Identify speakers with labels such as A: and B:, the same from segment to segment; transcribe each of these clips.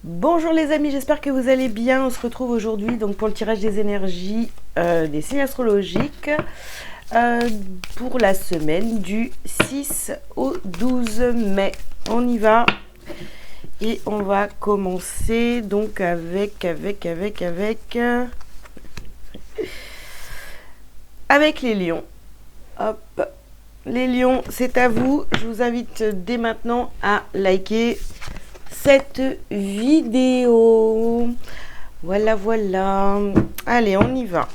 A: Bonjour les amis, j'espère que vous allez bien. On se retrouve aujourd'hui donc pour le tirage des énergies des signes astrologiques pour la semaine du 6 au 12 mai. On y va et on va commencer donc avec les lions. Hop, les lions, c'est à vous. Je vous invite dès maintenant à liker cette vidéo. Voilà. Allez, on y va.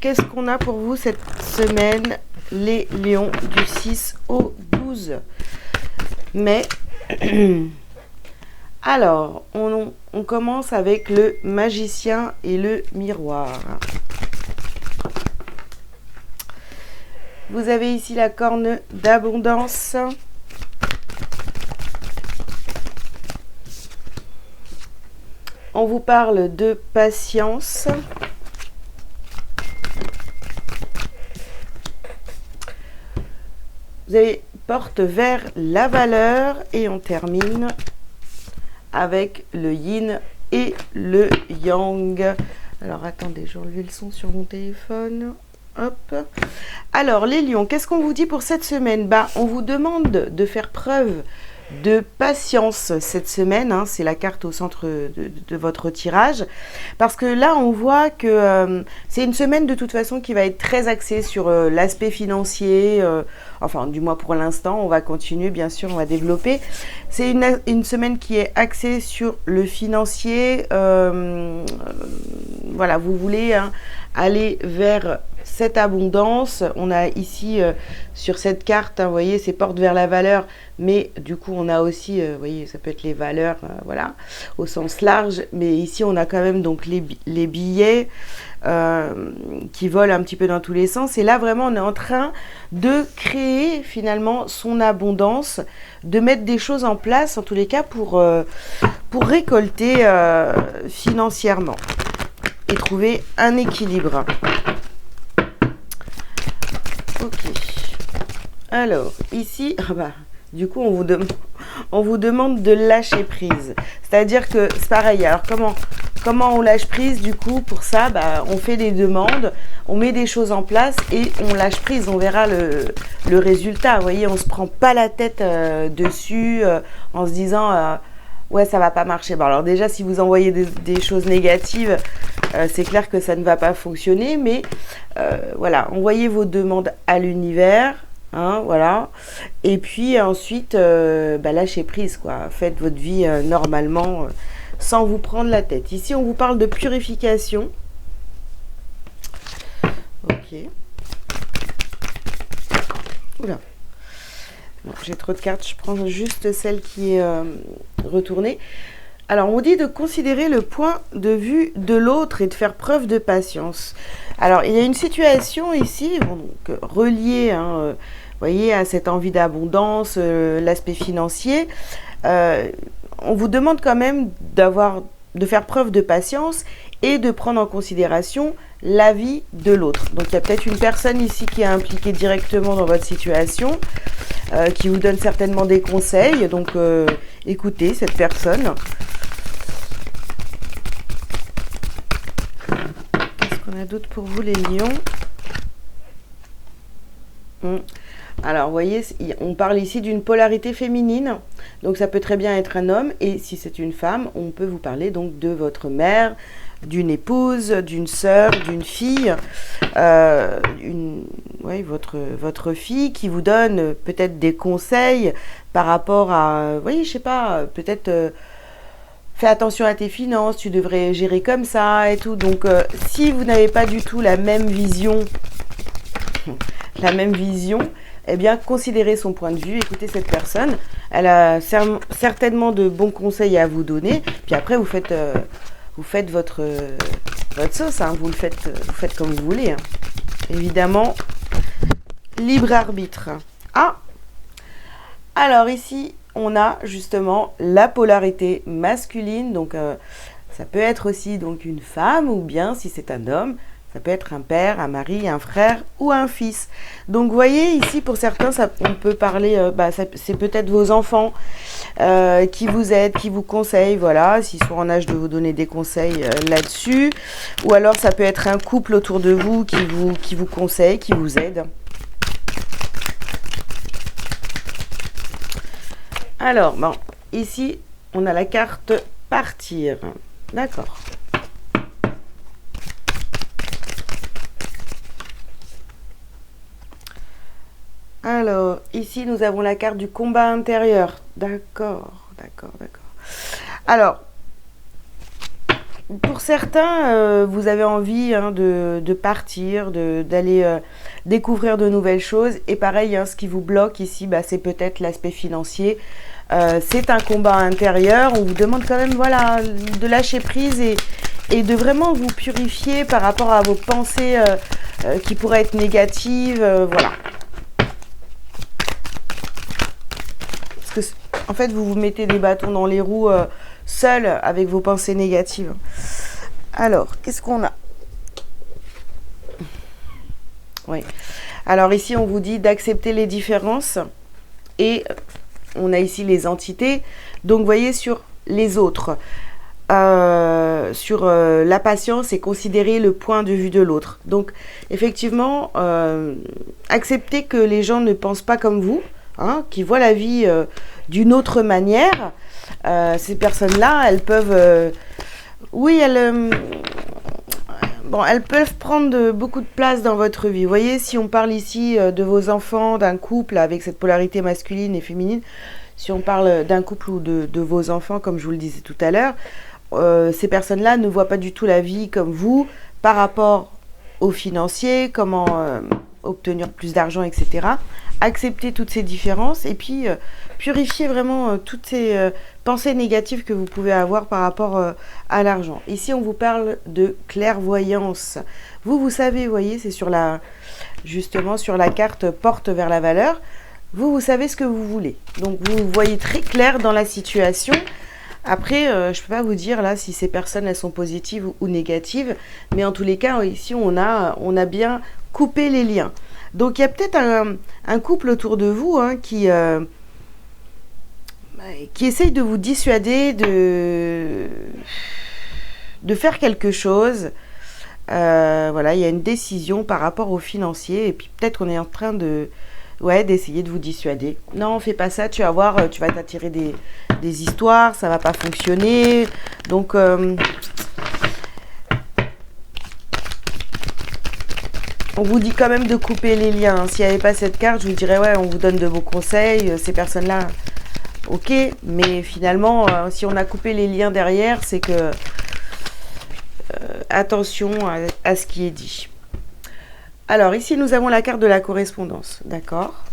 A: Qu'est-ce qu'on a pour vous cette semaine, les lions, du 6 au 12 mai? Alors, on commence avec le magicien et le miroir. Vous avez ici la corne d'abondance. On vous parle de patience. Vous avez porte vers la valeur et on termine avec le yin et le yang. Alors attendez, je vais enlever le son sur mon téléphone. Hop. Alors les lions, qu'est-ce qu'on vous dit pour cette semaine? On vous demande de faire preuve de patience cette semaine, hein, c'est la carte au centre de votre tirage, parce que là on voit que c'est une semaine de toute façon qui va être très axée sur l'aspect financier, enfin du moins pour l'instant, on va continuer bien sûr, on va développer. C'est une semaine qui est axée sur le financier, voilà, vous voulez aller vers cette abondance. On a ici sur cette carte, vous voyez, c'est porte vers la valeur, mais du coup on a aussi, vous voyez, ça peut être les valeurs, voilà, au sens large, mais ici on a quand même donc les billets qui volent un petit peu dans tous les sens, et là vraiment on est en train de créer finalement son abondance, de mettre des choses en place en tous les cas pour récolter financièrement et trouver un équilibre. Ok. Alors, ici, du coup, on vous demande de lâcher prise. C'est-à-dire que c'est pareil. Alors, comment on lâche prise? Du coup, pour ça, on fait des demandes, on met des choses en place et on lâche prise. On verra le résultat. Vous voyez, on ne se prend pas la tête dessus en se disant... ouais, ça va pas marcher. Alors déjà, si vous envoyez des choses négatives, c'est clair que ça ne va pas fonctionner. Mais voilà, envoyez vos demandes à l'univers, hein, voilà. Et puis ensuite, lâchez prise, quoi. Faites votre vie normalement, sans vous prendre la tête. Ici, on vous parle de purification. Ok. Oula. Bon, j'ai trop de cartes, je prends juste celle qui est retournée. Alors, on dit de considérer le point de vue de l'autre et de faire preuve de patience. Alors, il y a une situation ici, donc, reliée, vous voyez, à cette envie d'abondance, l'aspect financier. On vous demande quand même de faire preuve de patience et de prendre en considération l'avis de l'autre. Donc, il y a peut-être une personne ici qui est impliquée directement dans votre situation, qui vous donne certainement des conseils. Donc, écoutez cette personne. Qu'est-ce qu'on a d'autre pour vous, les lions? Alors, vous voyez, on parle ici d'une polarité féminine. Donc, ça peut très bien être un homme. Et si c'est une femme, on peut vous parler donc de votre mère, d'une épouse, d'une sœur, d'une fille, votre fille qui vous donne peut-être des conseils par rapport à, je sais pas, peut-être fais attention à tes finances, tu devrais gérer comme ça et tout. Donc si vous n'avez pas du tout la même vision, eh bien considérez son point de vue, écoutez cette personne, elle a certainement de bons conseils à vous donner, puis après vous faites votre sauce, hein, vous faites comme vous voulez, hein. Évidemment, libre arbitre. Alors ici, on a justement la polarité masculine, donc ça peut être aussi donc une femme, ou bien si c'est un homme, Ça peut être un père, un mari, un frère ou un fils. Donc, vous voyez, ici, pour certains, on peut parler, c'est peut-être vos enfants qui vous aident, qui vous conseillent, voilà, s'ils sont en âge de vous donner des conseils là-dessus. Ou alors, ça peut être un couple autour de vous qui vous conseille, qui vous aide. Alors, bon, ici, on a la carte partir. D'accord. Alors, ici, nous avons la carte du combat intérieur. D'accord, d'accord, d'accord. Alors, pour certains, vous avez envie de partir, d'aller découvrir de nouvelles choses. Et pareil, ce qui vous bloque ici, c'est peut-être l'aspect financier. C'est un combat intérieur. On vous demande quand même, voilà, de lâcher prise et de vraiment vous purifier par rapport à vos pensées qui pourraient être négatives. Voilà. Parce que, en fait, vous vous mettez des bâtons dans les roues seul avec vos pensées négatives. Alors, qu'est-ce qu'on a? Oui. Alors ici, on vous dit d'accepter les différences. Et on a ici les entités. Donc, vous voyez, sur les autres. Sur la patience et considérer le point de vue de l'autre. Donc, effectivement, accepter que les gens ne pensent pas comme vous, qui voient la vie d'une autre manière. Ces personnes-là, elles peuvent... elles peuvent prendre beaucoup de place dans votre vie. Vous voyez, si on parle ici de vos enfants, d'un couple avec cette polarité masculine et féminine, si on parle d'un couple ou de vos enfants, comme je vous le disais tout à l'heure, ces personnes-là ne voient pas du tout la vie comme vous par rapport aux financiers, comment obtenir plus d'argent, etc. Accepter toutes ces différences et puis purifier vraiment toutes ces pensées négatives que vous pouvez avoir par rapport à l'argent. Ici, on vous parle de clairvoyance. Vous savez, vous voyez, c'est justement sur la carte porte vers la valeur. Vous savez ce que vous voulez. Donc, vous voyez très clair dans la situation. Après, je ne peux pas vous dire là si ces personnes elles sont positives ou négatives, mais en tous les cas, ici, on a bien coupé les liens. Donc, il y a peut-être un couple autour de vous qui essaye de vous dissuader de faire quelque chose. Voilà, il y a une décision par rapport aux financiers, et puis peut-être qu'on est en train d'essayer de vous dissuader. Non, fais pas ça, tu vas voir, tu vas t'attirer des histoires, ça va pas fonctionner. Donc, on vous dit quand même de couper les liens. S'il n'y avait pas cette carte, je vous dirais, ouais, on vous donne de beaux conseils. Ces personnes-là, ok. Mais finalement, si on a coupé les liens derrière, c'est que... attention à ce qui est dit. Alors, ici, nous avons la carte de la correspondance. D'accord.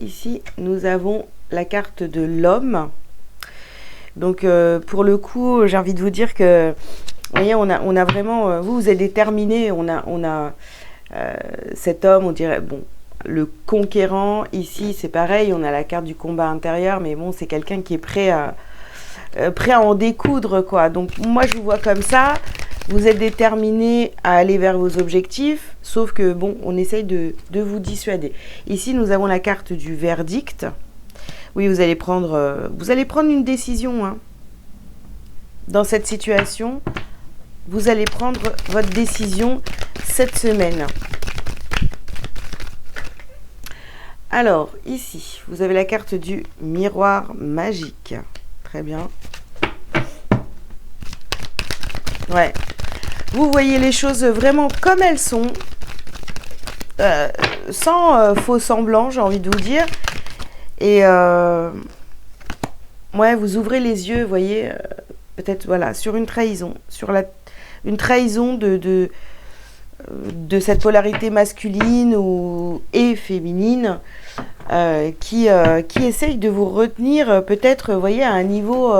A: Ici, nous avons la carte de l'homme. Donc, pour le coup, j'ai envie de vous dire que, vous voyez, on a vraiment... vous êtes déterminé. On a cet homme, on dirait... Bon, le conquérant, ici, c'est pareil. On a la carte du combat intérieur. Mais bon, c'est quelqu'un qui est prêt à en découdre, quoi. Donc, moi, je vous vois comme ça. Vous êtes déterminé à aller vers vos objectifs. Sauf que, bon, on essaye de vous dissuader. Ici, nous avons la carte du verdict. Oui, vous allez prendre une décision. Dans cette situation, vous allez prendre votre décision cette semaine. Alors, ici, vous avez la carte du miroir magique. Très bien. Ouais. Vous voyez les choses vraiment comme elles sont. Sans faux semblant, j'ai envie de vous dire. Et ouais, vous ouvrez les yeux, vous voyez, peut-être voilà, sur une trahison, une trahison de cette polarité masculine et féminine qui essaye de vous retenir peut-être, vous voyez, à un niveau...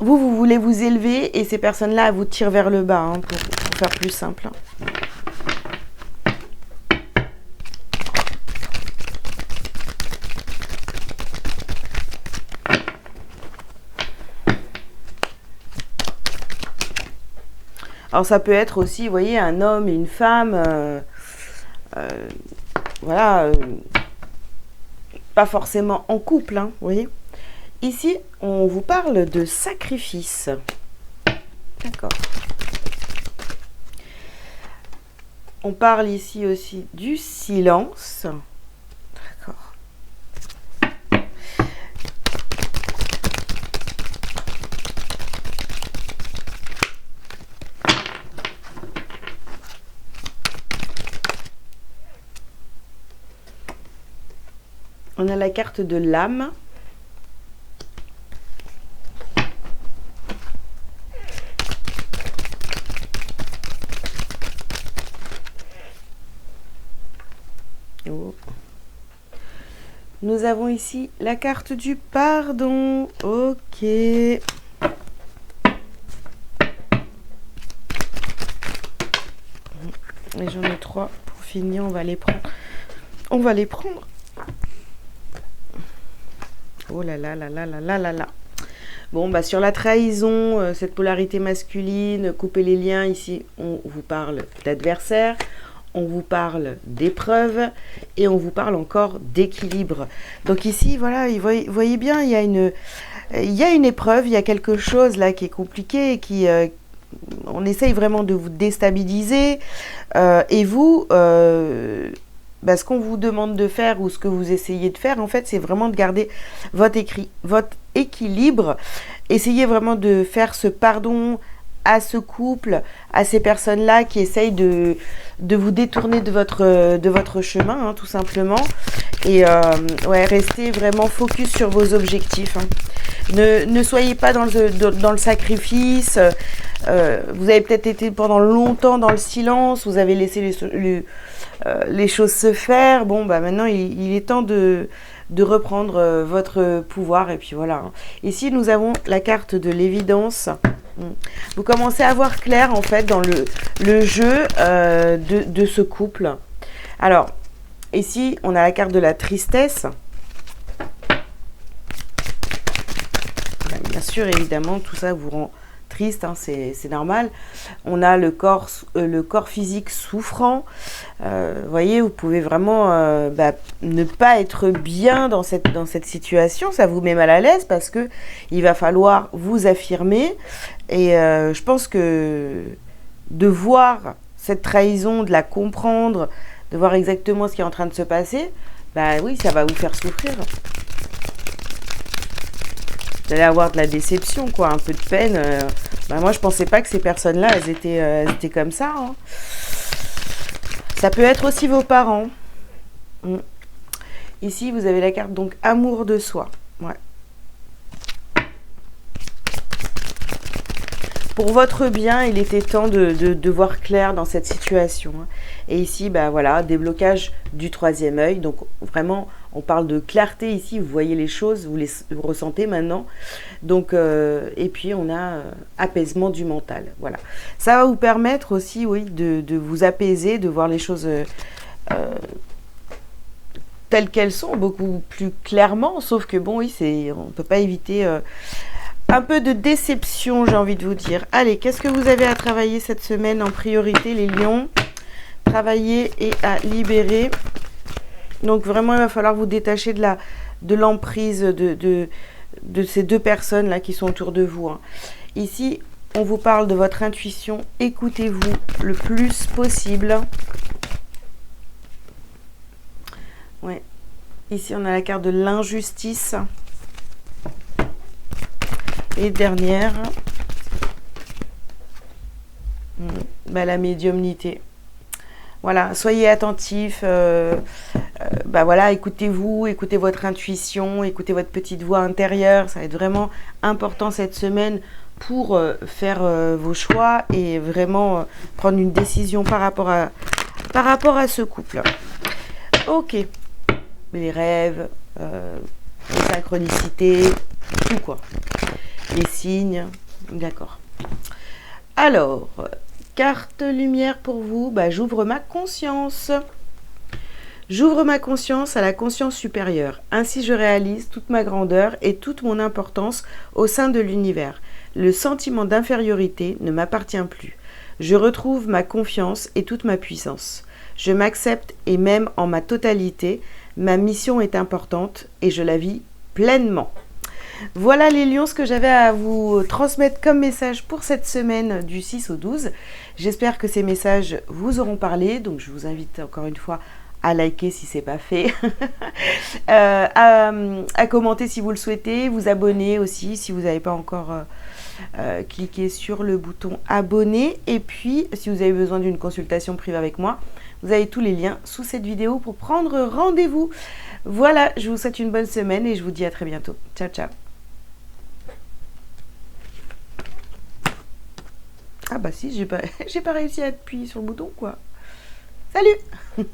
A: vous voulez vous élever et ces personnes-là vous tirent vers le bas, pour faire plus simple. Alors ça peut être aussi, vous voyez, un homme et une femme, voilà, pas forcément en couple, hein, vous voyez. Ici, on vous parle de sacrifice. D'accord. On parle ici aussi du silence. D'accord. On a la carte de l'âme. Oh. Nous avons ici la carte du pardon. Ok. Et j'en ai 3 pour finir. On va les prendre. On va les prendre. Oh là là là là là là là là. Bon, bah sur la trahison, cette polarité masculine, couper les liens, ici, on vous parle d'adversaire, on vous parle d'épreuve et on vous parle encore d'équilibre. Donc ici, voilà, vous voyez bien, il y a une épreuve, il y a quelque chose là qui est compliqué, qui, on essaye vraiment de vous déstabiliser. Et vous, bah, ce qu'on vous demande de faire ou ce que vous essayez de faire, en fait, c'est vraiment de garder votre équilibre. Essayez vraiment de faire ce pardon à ce couple, à ces personnes-là qui essayent de vous détourner de votre chemin, hein, tout simplement. Et ouais, restez vraiment focus sur vos objectifs. Hein. Ne soyez pas dans le sacrifice. Vous avez peut-être été pendant longtemps dans le silence. Vous avez laissé les choses se faire. Bon, bah maintenant, il est temps de reprendre votre pouvoir. Et puis voilà. Ici, nous avons la carte de l'évidence. Vous commencez à voir clair, en fait, dans le jeu de ce couple. Alors, ici, on a la carte de la tristesse. Bien sûr, évidemment, tout ça vous rend triste, hein, c'est normal. On a le corps physique souffrant. Vous voyez, vous pouvez vraiment ne pas être bien dans cette situation. Ça vous met mal à l'aise parce que il va falloir vous affirmer. Et je pense que de voir cette trahison, de la comprendre, de voir exactement ce qui est en train de se passer, bah oui, ça va vous faire souffrir. Vous allez avoir de la déception, quoi, un peu de peine. Bah moi, je pensais pas que ces personnes-là, elles étaient comme ça. Hein. Ça peut être aussi vos parents. Ici, vous avez la carte, donc, amour de soi. Ouais. Pour votre bien, il était temps de voir clair dans cette situation. Et ici, bah voilà, déblocage du 3e œil. Donc, vraiment, on parle de clarté ici. Vous voyez les choses, vous les ressentez maintenant. Donc, et puis, on a apaisement du mental. Voilà. Ça va vous permettre aussi, oui, de vous apaiser, de voir les choses telles qu'elles sont, beaucoup plus clairement. Sauf que, bon, oui, on ne peut pas éviter... un peu de déception, j'ai envie de vous dire. Allez, qu'est-ce que vous avez à travailler cette semaine en priorité, les lions? Travailler et à libérer. Donc, vraiment, il va falloir vous détacher de l'emprise de ces deux personnes-là qui sont autour de vous. Hein. Ici, on vous parle de votre intuition. Écoutez-vous le plus possible. Ouais. Ici, on a la carte de l'injustice. Et dernière, la médiumnité. Voilà, soyez attentifs. Voilà, écoutez-vous, écoutez votre intuition, écoutez votre petite voix intérieure. Ça va être vraiment important cette semaine pour faire vos choix et vraiment prendre une décision par rapport à ce couple. Ok. Les rêves, les synchronicités, tout quoi. Les signes, d'accord. Alors, carte lumière pour vous, j'ouvre ma conscience. J'ouvre ma conscience à la conscience supérieure. Ainsi, je réalise toute ma grandeur et toute mon importance au sein de l'univers. Le sentiment d'infériorité ne m'appartient plus. Je retrouve ma confiance et toute ma puissance. Je m'accepte et m'aime en ma totalité. Ma mission est importante et je la vis pleinement. Voilà les lions, ce que j'avais à vous transmettre comme message pour cette semaine du 6 au 12. J'espère que ces messages vous auront parlé. Donc je vous invite encore une fois à liker si ce n'est pas fait, à commenter si vous le souhaitez, vous abonner aussi si vous n'avez pas encore cliqué sur le bouton abonner. Et puis si vous avez besoin d'une consultation privée avec moi, vous avez tous les liens sous cette vidéo pour prendre rendez-vous. Voilà, je vous souhaite une bonne semaine et je vous dis à très bientôt. Ciao, ciao. Ah bah si, j'ai pas réussi à appuyer sur le bouton quoi. Salut.